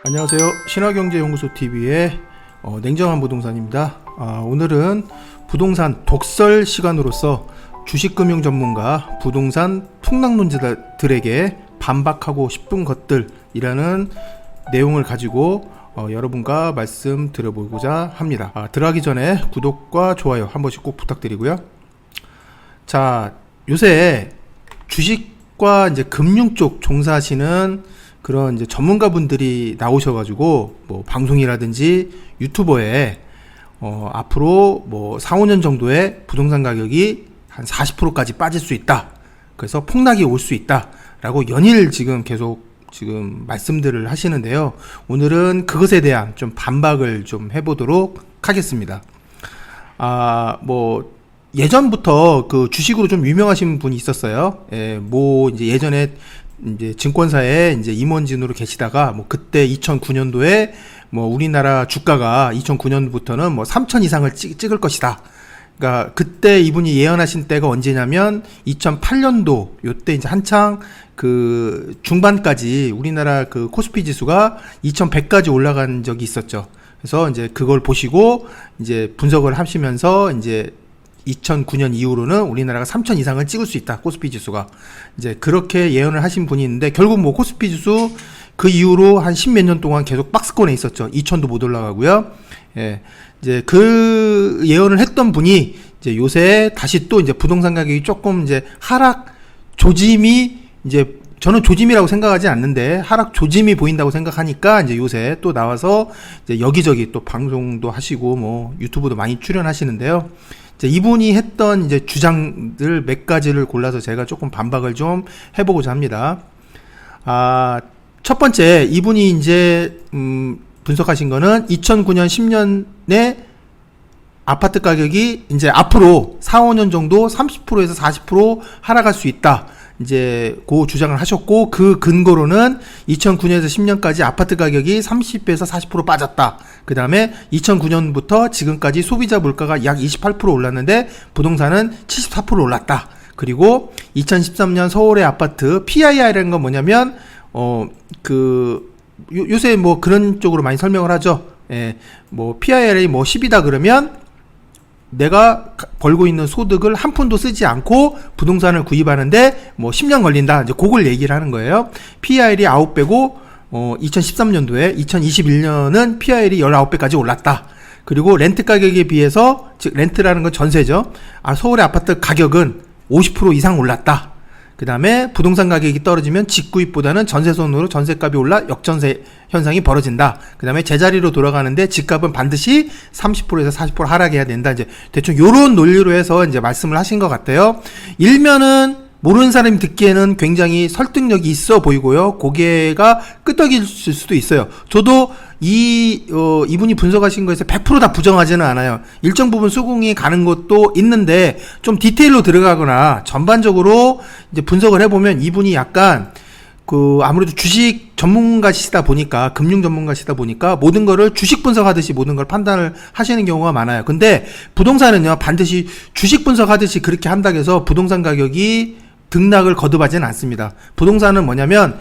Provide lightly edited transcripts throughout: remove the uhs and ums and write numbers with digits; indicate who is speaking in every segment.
Speaker 1: 안녕하세요. 신화경제연구소TV의 냉정한 부동산입니다. 오늘은 부동산 독설 시간으로서 주식금융 전문가 부동산 풍랑론자들에게 반박하고 싶은 것들이라는 내용을 가지고 여러분과 말씀 드려보고자 합니다. 들어가기 전에 구독과 좋아요 한 번씩 꼭 부탁드리고요. 자, 요새 주식과 이제 금융 쪽 종사하시는 그런 이제 전문가분들이 나오셔가지고 뭐 방송이라든지 유튜버에 앞으로 뭐 4, 5년 정도의 부동산 가격이 한 40%까지 빠질 수 있다. 그래서 폭락이 올 수 있다. 라고 연일 지금 계속 말씀들을 하시는데요. 오늘은 그것에 대한 좀 반박을 좀 해보도록 하겠습니다. 뭐 예전부터 그 주식으로 좀 유명하신 분이 있었어요. 뭐 이제 예전에 이제 증권사에 이제 임원진으로 계시다가 뭐 그때 2009년도에 뭐 우리나라 주가가 2009년부터는 뭐 3,000 이상을 찍을 것이다. 그러니까 그때 이분이 예언하신 때가 언제냐면 2008년도 요때 이제 한창 그 중반까지 우리나라 그 코스피 지수가 2100까지 올라간 적이 있었죠. 그래서 이제 그걸 보시고 이제 분석을 하시면서 이제 2009년 이후로는 우리나라가 3,000 이상을 찍을 수 있다. 코스피 지수가. 이제 그렇게 예언을 하신 분이 있는데 결국 뭐 코스피 지수 그 이후로 한 10몇 년 동안 계속 박스권에 있었죠. 2,000도 못 올라가고요. 예. 이제 그 예언을 했던 분이 이제 요새 다시 또 이제 부동산 가격이 조금 이제 하락 조짐이 이제 저는 조짐이라고 생각하지 않는데 하락 조짐이 보인다고 생각하니까 이제 요새 또 나와서 이제 여기저기 또 방송도 하시고 뭐 유튜브도 많이 출연하시는데요. 이분이 했던 이제 주장들 몇 가지를 골라서 제가 조금 반박을 좀 해보고자 합니다. 첫 번째, 이분이 이제, 분석하신 거는 2009년 10년에 아파트 가격이 이제 앞으로 4, 5년 정도 30%에서 40% 하락할 수 있다. 이제 그 주장을 하셨고 그 근거로는 2009년에서 10년까지 아파트 가격이 30에서 40% 빠졌다. 그 다음에 2009년부터 지금까지 소비자 물가가 약 28% 올랐는데 부동산은 74% 올랐다. 그리고 2013년 서울의 아파트 PIR이라는 건 뭐냐면 요새 뭐 그런 쪽으로 많이 설명을 하죠. 뭐 PIR이 뭐 10이다 그러면 내가 벌고 있는 소득을 한 푼도 쓰지 않고 부동산을 구입하는데 뭐 10년 걸린다. 이제 그걸 얘기를 하는 거예요. PIR이 9배고 2013년도에 2021년은 PIR이 19배까지 올랐다. 그리고 렌트 가격에 비해서 즉 렌트라는 건 전세죠. 서울의 아파트 가격은 50% 이상 올랐다. 그 다음에 부동산 가격이 떨어지면 직구입보다는 전세손으로 전세값이 올라 역전세 현상이 벌어진다. 그 다음에 제자리로 돌아가는데 집값은 반드시 30%에서 40% 하락해야 된다. 이제 대충 요런 논리로 해서 이제 말씀을 하신 것 같아요. 일면은 모르는 사람이 듣기에는 굉장히 설득력이 있어 보이고요. 고개가 끄덕일 수도 있어요. 저도 이분이 분석하신 거에서 100% 다 부정하지는 않아요. 일정 부분 수긍이 가는 것도 있는데 좀 디테일로 들어가거나 전반적으로 이제 분석을 해보면 이분이 약간 아무래도 주식 전문가시다 보니까 금융 전문가시다 보니까 모든 거를 주식 분석하듯이 모든 걸 판단을 하시는 경우가 많아요. 근데 부동산은요 반드시 주식 분석하듯이 그렇게 한다고 해서 부동산 가격이 등락을 거듭하지는 않습니다. 부동산은 뭐냐면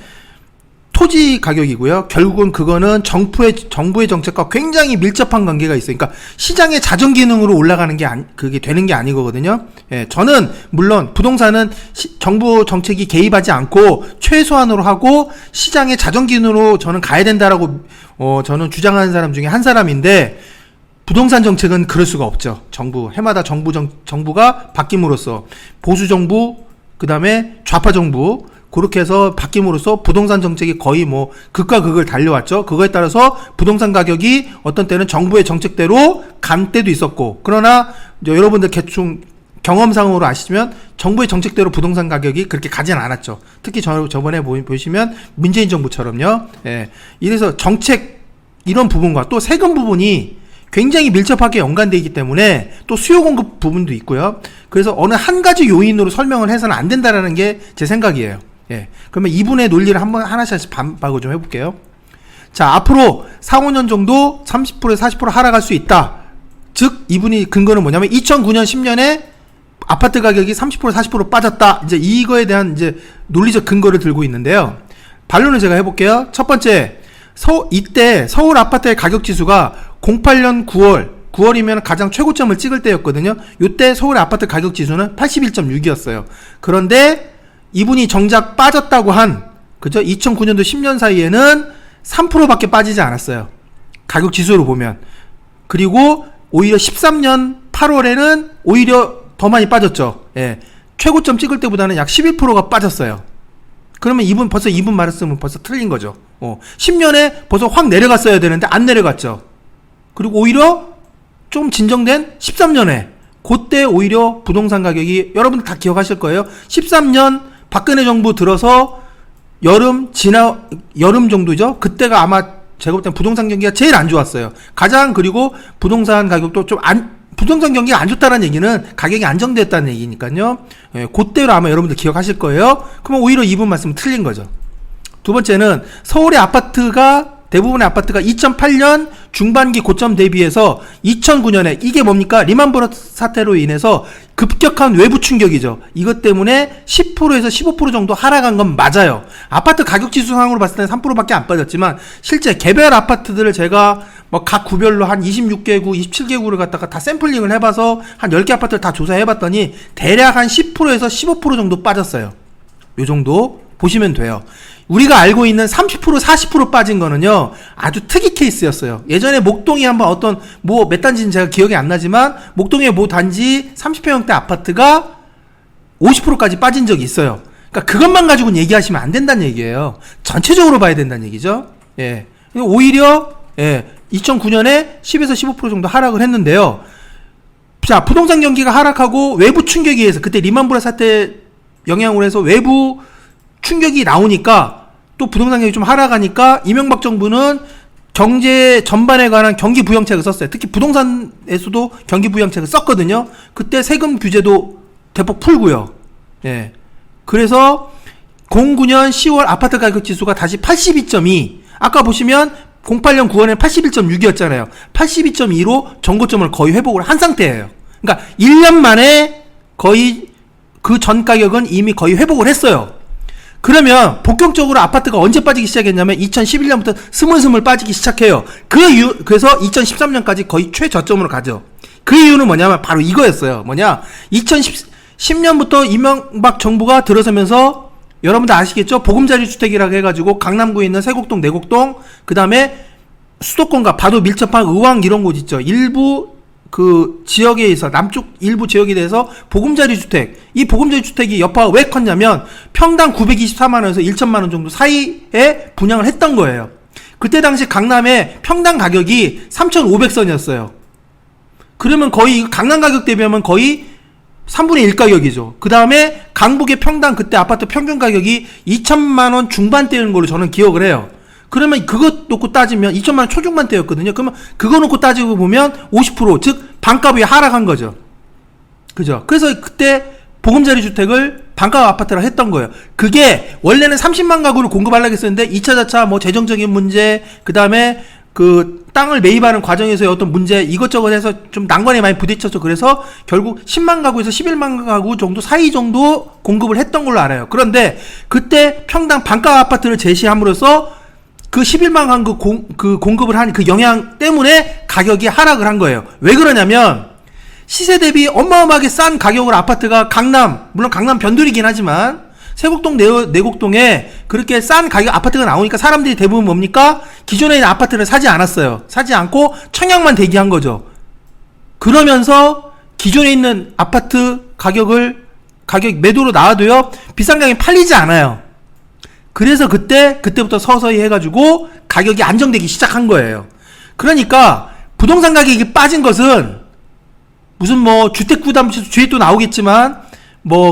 Speaker 1: 토지 가격이고요. 결국은 그거는 정부의 정책과 굉장히 밀접한 관계가 있어요. 그러니까 시장의 자정 기능으로 올라가는 게 그게 되는 게 아니거든요. 저는 물론 부동산은 정부 정책이 개입하지 않고 최소한으로 하고 시장의 자정 기능으로 저는 가야 된다라고 저는 주장하는 사람 중에 한 사람인데 부동산 정책은 그럴 수가 없죠. 해마다 정부가 바뀜으로써 보수 정부 그 다음에 좌파 정부 그렇게 해서 바뀜으로써 부동산 정책이 거의 뭐 극과 극을 달려왔죠. 그거에 따라서 부동산 가격이 어떤 때는 정부의 정책대로 간 때도 있었고 그러나 여러분들 대충 경험상으로 아시면 정부의 정책대로 부동산 가격이 그렇게 가진 않았죠. 특히 저번에 보시면 문재인 정부처럼요. 이래서 정책 이런 부분과 또 세금 부분이 굉장히 밀접하게 연관되어 있기 때문에 또 수요 공급 부분도 있고요. 그래서 어느 한 가지 요인으로 설명을 해서는 안 된다라는 게 제 생각이에요. 그러면 이분의 논리를 하나씩 반박을 좀 해볼게요. 자, 앞으로 4, 5년 정도 30%에서 40% 하락할 수 있다. 즉, 이분이 근거는 뭐냐면 2009년 10년에 아파트 가격이 30% 40% 빠졌다. 이제 이거에 대한 이제 논리적 근거를 들고 있는데요. 반론을 제가 해볼게요. 첫 번째, 이때 서울 아파트의 가격 지수가 08년 9월이면 가장 최고점을 찍을 때였거든요. 이때 서울의 아파트 가격 지수는 81.6이었어요. 그런데 이분이 정작 빠졌다고 그죠? 2009년도 10년 사이에는 3%밖에 빠지지 않았어요. 가격 지수로 보면. 그리고 오히려 13년 8월에는 오히려 더 많이 빠졌죠. 예. 최고점 찍을 때보다는 약 11%가 빠졌어요. 그러면 벌써 이분 말했으면 벌써 틀린 거죠. 10년에 벌써 확 내려갔어야 되는데 안 내려갔죠. 그리고 오히려 좀 진정된 13년에 그때 오히려 부동산 가격이 여러분들 다 기억하실 거예요. 13년 박근혜 정부 들어서 여름 정도죠. 그때가 아마 제가 볼 땐 부동산 경기가 제일 안 좋았어요. 그리고 부동산 가격도 부동산 경기가 안 좋다는 얘기는 가격이 안정됐다는 얘기니까요. 예, 그때로 아마 여러분들 기억하실 거예요. 그러면 오히려 이분 말씀은 틀린 거죠. 두 번째는 서울의 대부분의 아파트가 2008년 중반기 고점 대비해서 2009년에 이게 뭡니까? 리만브러스 사태로 인해서 급격한 외부 충격이죠. 이것 때문에 10%에서 15% 정도 하락한 건 맞아요. 아파트 가격 지수상으로 봤을 때는 3%밖에 안 빠졌지만 실제 개별 아파트들을 제가 각 구별로 한 26개구, 27개구를 갖다가 다 샘플링을 해봐서 한 10개 아파트를 다 조사해봤더니 대략 한 10%에서 15% 정도 빠졌어요. 요 정도 보시면 돼요. 우리가 알고 있는 30%, 40% 빠진 거는요, 아주 특이 케이스였어요. 예전에 목동이 한번 몇 단지는 제가 기억이 안 나지만, 목동의 모 단지 30평형대 아파트가 50%까지 빠진 적이 있어요. 그러니까 그것만 가지고는 얘기하시면 안 된다는 얘기예요. 전체적으로 봐야 된다는 얘기죠. 예. 오히려, 2009년에 10에서 15% 정도 하락을 했는데요. 자, 부동산 경기가 하락하고 외부 충격에 의해서, 그때 리만브러스 사태 영향으로 해서 외부 충격이 나오니까 또 부동산 가격이 좀 하락하니까 이명박 정부는 경제 전반에 관한 경기 부양책을 썼어요. 특히 부동산에서도 경기 부양책을 썼거든요. 그때 세금 규제도 대폭 풀고요. 예. 그래서 09년 10월 아파트 가격 지수가 다시 82.2. 아까 보시면 08년 9월에 81.6이었잖아요. 82.2로 전고점을 거의 회복을 한 상태예요. 그러니까 1년 만에 거의 그 전 가격은 이미 거의 회복을 했어요. 그러면 본격적으로 아파트가 언제 빠지기 시작했냐면 2011년부터 스물스물 빠지기 시작해요. 그래서 2013년까지 거의 최저점으로 가죠. 그 이유는 뭐냐면 바로 이거였어요. 2010년부터 이명박 정부가 들어서면서 여러분들 아시겠죠? 보금자리 주택이라고 해가지고 강남구에 있는 세곡동, 내곡동, 그 다음에 수도권과 바로 밀접한 의왕 이런 곳 있죠. 일부 그 지역에 있어 남쪽 일부 지역에 대해서 보금자리 주택, 이 보금자리 주택이 여파가 왜 컸냐면 평당 924만원에서 1천만원 정도 사이에 분양을 했던 거예요. 그때 당시 강남의 평당 가격이 3,500선이었어요. 그러면 거의 강남 가격 대비하면 거의 3분의 1 가격이죠. 그 다음에 강북의 평당 그때 아파트 평균 가격이 2천만원 중반대인 걸로 저는 기억을 해요. 그러면 그것 놓고 따지면 2천만원 초중반대였거든요. 그러면 그거 놓고 따지고 보면 50%, 즉 반값이 하락한 거죠. 그죠? 그래서 그때 보금자리 주택을 반값 아파트라 했던 거예요. 그게 원래는 30만 가구를 공급하려고 했었는데 2차 자차 재정적인 문제, 그 다음에 그 땅을 매입하는 과정에서의 어떤 문제 이것저것 해서 좀 난관에 많이 부딪혔죠. 그래서 결국 10만 가구에서 11만 가구 정도 사이 정도 공급을 했던 걸로 알아요. 그런데 그때 평당 반값 아파트를 제시함으로써 그 11만 가구 공급을 한 그 영향 때문에 가격이 하락을 한 거예요. 왜 그러냐면 시세 대비 어마어마하게 싼 가격으로 아파트가 물론 강남 변두리긴 하지만 세곡동, 내곡동에 그렇게 싼 가격 아파트가 나오니까 사람들이 대부분 뭡니까? 기존에 있는 아파트를 사지 않았어요. 사지 않고 청약만 대기한 거죠. 그러면서 기존에 있는 아파트 가격 매도로 나와도요, 비싼 가격에 팔리지 않아요. 그래서 그때부터 서서히 해가지고 가격이 안정되기 시작한 거예요. 그러니까 부동산 가격이 빠진 것은 무슨 주택부담지수 뒤에 또 나오겠지만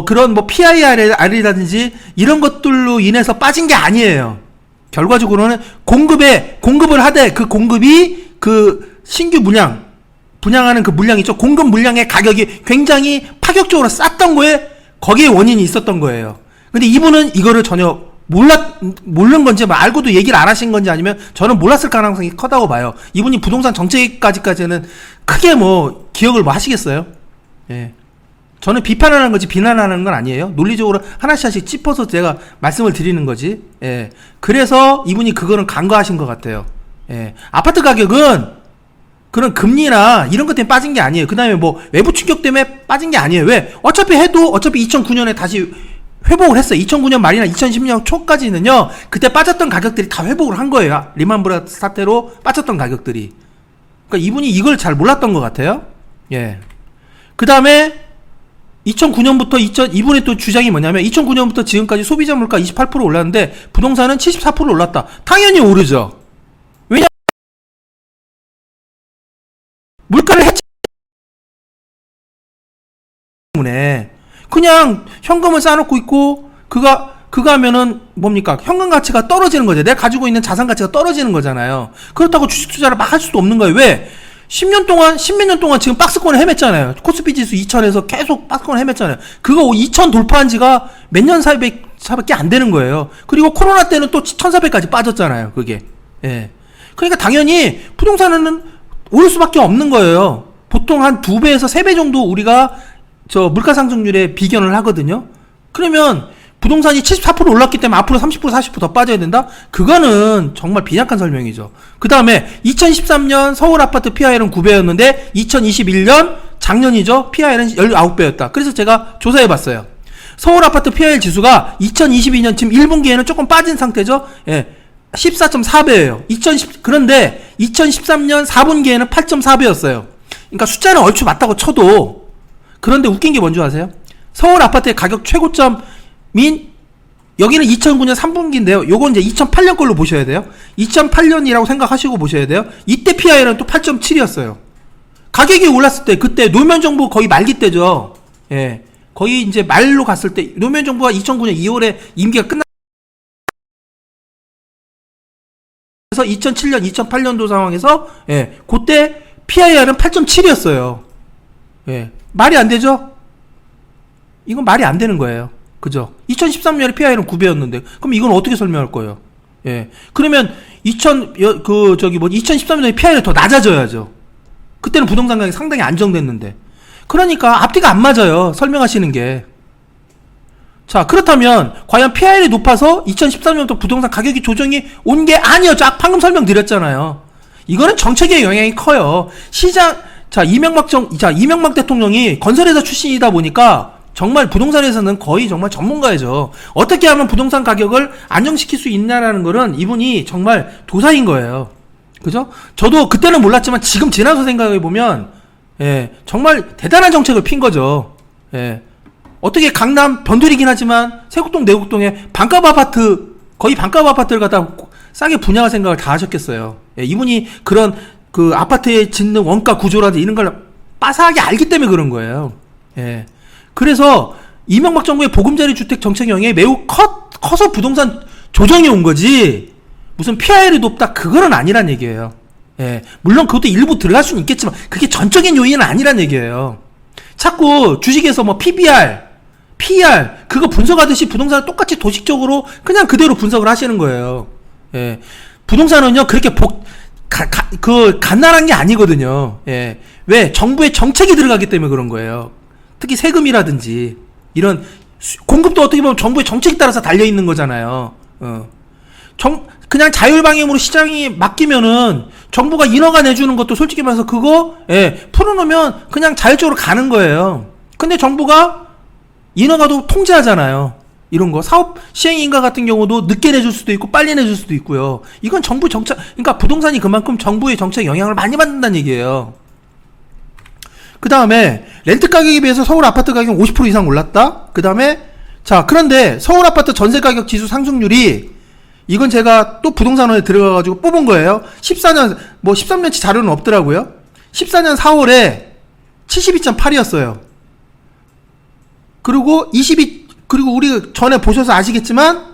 Speaker 1: 그런 PIR이라든지 이런 것들로 인해서 빠진 게 아니에요. 결과적으로는 공급을 하되 그 공급이 그 신규 분양하는 그 물량 있죠. 공급 물량의 가격이 굉장히 파격적으로 쌌던 거에 거기에 원인이 있었던 거예요. 근데 이분은 이거를 전혀 모르는 건지 알고도 얘기를 안 하신 건지 아니면 저는 몰랐을 가능성이 크다고 봐요. 이분이 부동산 정책까지는 크게 기억을 하시겠어요? 예. 저는 비판하는 거지 비난하는 건 아니에요. 논리적으로 하나씩 짚어서 제가 말씀을 드리는 거지. 예. 그래서 이분이 그거는 간과하신 것 같아요. 예. 아파트 가격은 그런 금리나 이런 것 때문에 빠진 게 아니에요. 그 다음에 뭐 외부 충격 때문에 빠진 게 아니에요. 왜? 어차피 2009년에 다시 회복을 했어요. 2009년 말이나 2010년 초까지는요, 그때 빠졌던 가격들이 다 회복을 한 거예요. 리만 브라더스 사태로 빠졌던 가격들이. 그러니까 이분이 이걸 잘 몰랐던 것 같아요. 예. 그 다음에 2009년부터 이분의 또 주장이 뭐냐면 2009년부터 지금까지 소비자 물가 28% 올랐는데 부동산은 74% 올랐다. 당연히 오르죠. 왜냐? 물가를 했기 때문에 그냥 현금을 쌓아놓고 있고 그가 하면은 뭡니까? 현금 가치가 떨어지는 거죠. 내가 가지고 있는 자산 가치가 떨어지는 거잖아요. 그렇다고 주식 투자를 막 할 수도 없는 거예요. 왜? 10몇 년 동안 지금 박스권을 헤맸잖아요. 코스피 지수 2000에서 계속 박스권을 헤맸잖아요. 그거 2000 돌파한 지가 몇 년 사이밖에 안 되는 거예요. 그리고 코로나 때는 또 1400까지 빠졌잖아요. 그게. 예. 그러니까 당연히 부동산은 오를 수밖에 없는 거예요. 보통 한 2배에서 3배 정도 우리가 저 물가 상승률에 비견을 하거든요. 그러면 부동산이 74% 올랐기 때문에 앞으로 30% 40% 더 빠져야 된다? 그거는 정말 빈약한 설명이죠. 그 다음에 2013년 서울 아파트 PR은 9배였는데 2021년 작년이죠. PR은 19배였다. 그래서 제가 조사해봤어요. 서울 아파트 PR 지수가 2022년 지금 1분기에는 조금 빠진 상태죠. 예. 14.4배예요. 그런데 2013년 4분기에는 8.4배였어요. 그러니까 숫자는 얼추 맞다고 쳐도, 그런데 웃긴 게 뭔지 아세요? 서울 아파트의 가격 최고점 여기는 2009년 3분기인데요. 요건 이제 2008년 걸로 보셔야 돼요. 2008년이라고 생각하시고 보셔야 돼요. 이때 PI는 또 8.7이었어요. 가격이 올랐을 때, 그때 노무현 정부 거의 말기 때죠. 예. 거의 이제 말로 갔을 때, 노무현 정부가 2009년 2월에 임기가 끝났어서 2007년, 2008년도 상황에서, 예. 그때 PIR은 8.7이었어요. 예. 말이 안 되죠? 이건 말이 안 되는 거예요. 그죠? 2013년에 PI는 9배였는데, 그럼 이건 어떻게 설명할 거예요? 예. 그러면 2013년에 PI는 더 낮아져야죠. 그때는 부동산 가격이 상당히 안정됐는데. 그러니까 앞뒤가 안 맞아요. 설명하시는 게. 자, 그렇다면, 과연 PI이 높아서 2013년부터 부동산 가격이 조정이 온 게 아니었죠. 방금 설명드렸잖아요. 이거는 정책의 영향이 커요. 이명박 대통령이 건설회사 출신이다 보니까, 정말 부동산에서는 거의 정말 전문가이죠. 어떻게 하면 부동산 가격을 안정시킬 수 있냐라는 거는 이분이 정말 도사인 거예요. 그죠? 저도 그때는 몰랐지만 지금 지나서 생각해보면, 예, 정말 대단한 정책을 핀 거죠. 예. 어떻게 강남 변두리긴 하지만 세곡동, 내곡동에 거의 반값 아파트를 갖다 싸게 분양할 생각을 다 하셨겠어요. 예, 이분이 그런 그 아파트에 짓는 원가 구조라든지 이런 걸 빠삭하게 알기 때문에 그런 거예요. 예. 그래서 이명박 정부의 보금자리 주택 정책 영향이 매우 커서 부동산 조정이 온 거지, 무슨 PIR이 높다 그거는 아니란 얘기예요. 예. 물론 그것도 일부 들어갈 수는 있겠지만 그게 전적인 요인은 아니란 얘기예요. 자꾸 주식에서 뭐 PBR, PR 그거 분석하듯이 부동산을 똑같이 도식적으로 그냥 그대로 분석을 하시는 거예요. 예. 부동산은요 그렇게 갓난한 게 아니거든요. 예. 왜? 정부의 정책이 들어가기 때문에 그런 거예요. 특히 세금이라든지 이런 공급도 어떻게 보면 정부의 정책에 따라서 달려있는 거잖아요. 그냥 자율방임으로 시장이 맡기면은 정부가 인허가 내주는 것도 솔직히 말해서 그거, 예, 풀어놓으면 그냥 자율적으로 가는 거예요. 근데 정부가 인허가도 통제하잖아요. 이런 거 사업 시행인가 같은 경우도 늦게 내줄 수도 있고 빨리 내줄 수도 있고요. 이건 정부 정책, 그러니까 부동산이 그만큼 정부의 정책 영향을 많이 받는다는 얘기예요. 그 다음에 렌트 가격에 비해서 서울 아파트 가격이 50% 이상 올랐다. 그 다음에 자, 그런데 서울 아파트 전세 가격 지수 상승률이, 이건 제가 또 부동산원에 들어가가지고 뽑은 거예요. 13년치 자료는 없더라고요. 14년 4월에 72.8이었어요. 그리고 그리고 우리 전에 보셔서 아시겠지만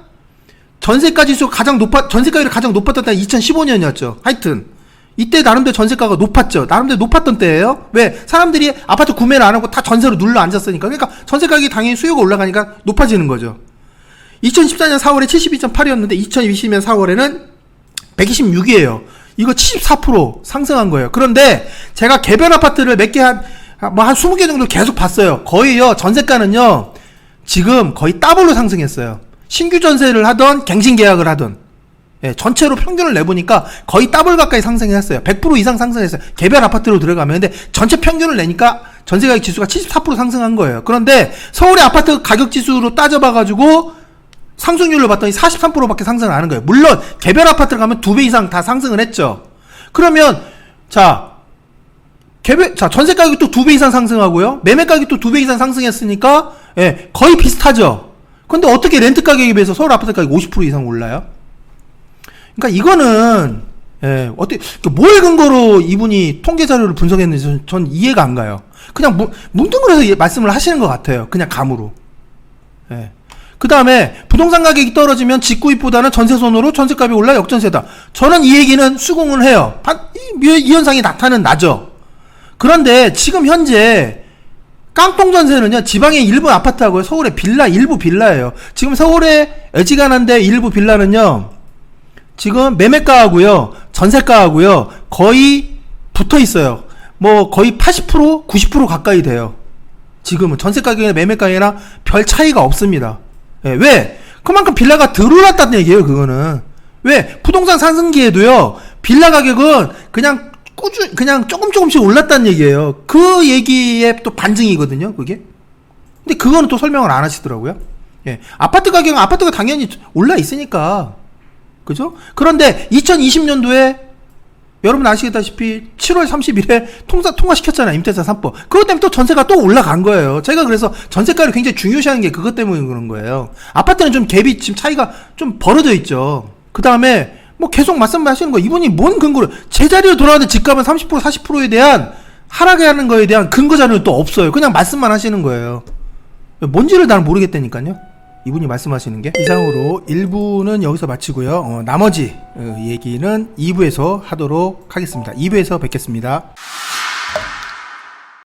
Speaker 1: 전세가 지수가 전세가율이 가장 높았던 때는 2015년이었죠. 하여튼 이때 나름대로 전세가가 높았죠. 나름대로 높았던 때예요. 왜? 사람들이 아파트 구매를 안 하고 다 전세로 눌러 앉았으니까. 그러니까 전세 가격이 당연히 수요가 올라가니까 높아지는 거죠. 2014년 4월에 72.8이었는데 2020년 4월에는 126이에요. 이거 74% 상승한 거예요. 그런데 제가 개별 아파트를 몇 개 뭐 한 20개 정도 계속 봤어요. 거의요, 전세가는요, 지금 거의 더블로 상승했어요. 신규 전세를 하던 갱신 계약을 하던, 예, 전체로 평균을 내보니까 거의 더블 가까이 상승했어요. 100% 이상 상승했어요. 개별 아파트로 들어가면. 근데 전체 평균을 내니까 전세가격 지수가 74% 상승한 거예요. 그런데 서울의 아파트 가격 지수로 따져봐가지고 상승률을 봤더니 43%밖에 상승을 안 하는 거예요. 물론 개별 아파트를 가면 2배 이상 다 상승을 했죠. 그러면 전세 가격이 또 2배 이상 상승하고요. 매매 가격이 또 2배 이상 상승했으니까, 예, 거의 비슷하죠. 근데 어떻게 렌트 가격에 비해서 서울 아파트 가격이 50% 이상 올라요? 그러니까 이거는, 예, 어떻게, 뭘 근거로 이분이 통계 자료를 분석했는지 전 이해가 안 가요. 그냥 뭉뚱그려서 말씀을 하시는 것 같아요. 그냥 감으로. 예. 그 다음에 부동산 가격이 떨어지면 직구입보다는 전세손으로 전세값이 올라 역전세다. 저는 이 얘기는 수긍을 해요. 이 현상이 나죠. 그런데 지금 현재 깡통 전세는요, 지방의 일부 아파트하고요, 서울의 일부 빌라예요. 지금 서울의 애지간한데 일부 빌라는요, 지금 매매가하고요, 전세가하고요, 거의 붙어 있어요. 뭐 거의 80%, 90% 가까이 돼요. 지금은 전세 가격이나 매매 가격이나 별 차이가 없습니다. 예, 왜? 그만큼 빌라가 덜 올랐다는 얘기예요, 그거는. 왜? 부동산 상승기에도요, 빌라 가격은 그냥 조금씩 올랐다는 얘기예요. 그 얘기에 또 반증이거든요, 그게. 근데 그거는 또 설명을 안 하시더라고요. 예. 아파트 가격은 아파트가 당연히 올라 있으니까. 그죠? 그런데 2020년도에 여러분 아시다시피 7월 30일에 통과시켰잖아요, 임대차 3법. 그것 때문에 또 전세가 또 올라간 거예요. 제가 그래서 전세가를 굉장히 중요시하는 게 그것 때문에 그런 거예요. 아파트는 좀 갭이 지금 차이가 좀 벌어져 있죠. 그 다음에 뭐 계속 말씀하시는 거, 이분이 뭔 근거로, 제자리로 돌아왔는데 집값은 30% 40%에 대한 하락을 하는 거에 대한 근거 자료는 또 없어요. 그냥 말씀만 하시는 거예요. 뭔지를 나는 모르겠다니까요, 이분이 말씀하시는 게. 이상으로 1부는 여기서 마치고요. 나머지 얘기는 2부에서 하도록 하겠습니다. 2부에서 뵙겠습니다.